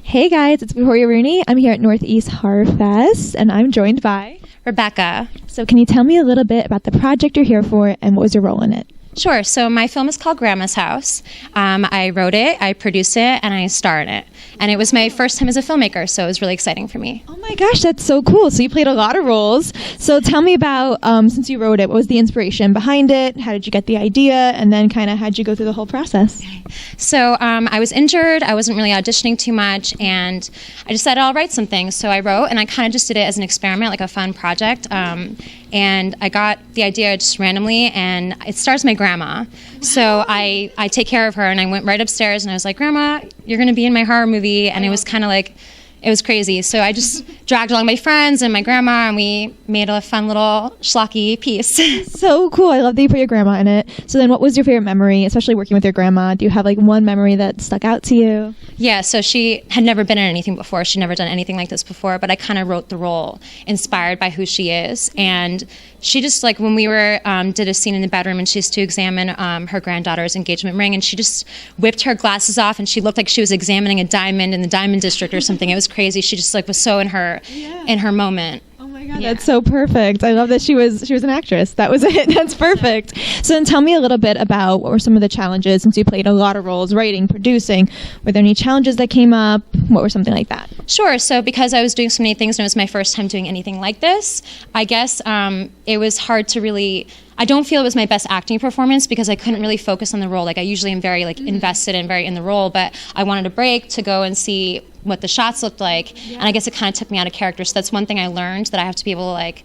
Hey guys, it's Victoria Rooney. I'm here at Northeast Horror Fest, and I'm joined by Rebecca. So can you tell me a little bit about the project you're here for and what was your role in it? Sure. So my film is called Grandma's House. I wrote it, I produced it, and I star in it. And it was my first time as a filmmaker, so it was really exciting for me. Oh my gosh, that's so cool. So you played a lot of roles. So tell me about, since you wrote it, what was the inspiration behind it? How did you get the idea? And then kind of how'd you go through the whole process? So I was injured. I wasn't really auditioning too much, and I decided I'll write something. So I wrote, and I kind of just did it as an experiment, like a fun project. And I got the idea just randomly, and it stars my grandma. So I take care of her, and I went right upstairs, and I was like, Grandma, you're going to be in my horror movie. And it was kind of like, it was crazy. So I just dragged along my friends and my grandma, and we made a fun little schlocky piece. So cool. I love that you put your grandma in it. So then what was your favorite memory, especially working with your grandma? Do you have like one memory that stuck out to you? Yeah, so she had never been in anything before. She'd never done anything like this before, but I kind of wrote the role inspired by who she is. And she just, like, when we were, did a scene in the bedroom, and she used to examine her granddaughter's engagement ring, and she just whipped her glasses off, and she looked like she was examining a diamond in the diamond district or something. It was crazy. She just, like, was so in her moment. Oh my God, that's so perfect. I love that she was an actress. That was it. That's perfect. So then tell me a little bit about what were some of the challenges, since you played a lot of roles, writing, producing. Were there any challenges that came up? What were something like that? Sure. So because I was doing so many things and it was my first time doing anything like this, I guess it was hard to really... I don't feel it was my best acting performance because I couldn't really focus on the role. Like, I usually am very invested and very in the role, but I wanted a break to go and see what the shots looked like. And I guess it kind of took me out of character. So that's one thing I learned, that I have to be able to, like,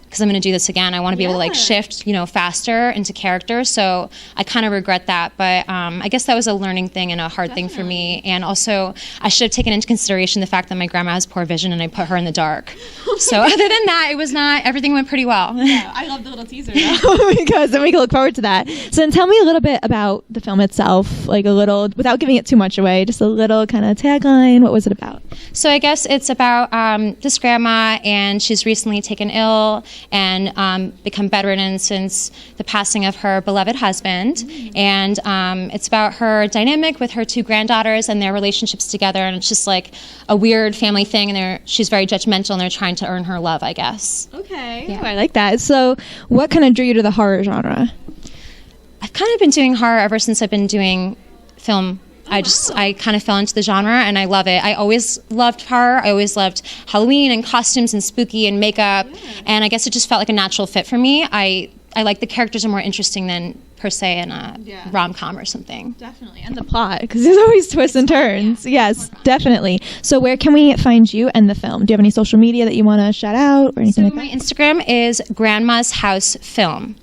because I'm going to do this again, I want to be able to, like, shift, faster into character. So I kind of regret that. But I guess that was a learning thing and a hard thing for me. And also, I should have taken into consideration the fact that my grandma has poor vision and I put her in the dark. So other than that, it was not, everything went pretty well. Yeah, I love the little teaser now. Because then we can look forward to that. So then tell me a little bit about the film itself, like a little, without giving it too much away, just a little kind of tagline. What was it about? So I guess it's about this grandma, and she's recently taken ill and become bedridden since the passing of her beloved husband. And it's about her dynamic with her two granddaughters and their relationships together. And it's just like a weird family thing. And she's very judgmental, and they're trying to earn her love, I guess. Okay. Yeah. Oh, I like that. So what kind of drew you to the horror genre? I've kind of been doing horror ever since I've been doing film. I kind of fell into the genre, and I love it. I always loved horror. I always loved Halloween and costumes and spooky and makeup. And I guess it just felt like a natural fit for me. I like the characters are more interesting than per se in a rom-com or something. Definitely. And the plot, because there's always twists and turns. Yes, definitely. So where can we find you and the film? Do you have any social media that you want to shout out or anything like that? My Instagram is Grandma's House Film.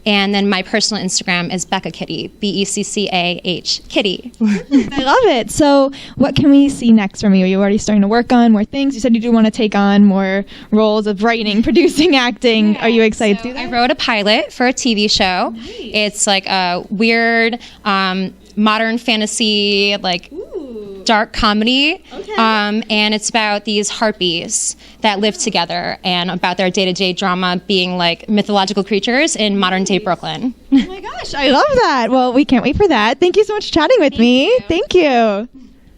And then my personal Instagram is Becca Kitty, Beccah Kitty. I love it. So what can we see next from you? Are you already starting to work on more things? You said you do want to take on more roles of writing, producing, acting. Are you excited to do that? I wrote a pilot for a TV show. Nice. It's like a weird modern fantasy, like dark comedy. Okay. And it's about these harpies that live together and about their day-to-day drama being like mythological creatures in modern-day Brooklyn. Oh my gosh, I love that. Well, we can't wait for that. Thank you so much for chatting with me. Thank you.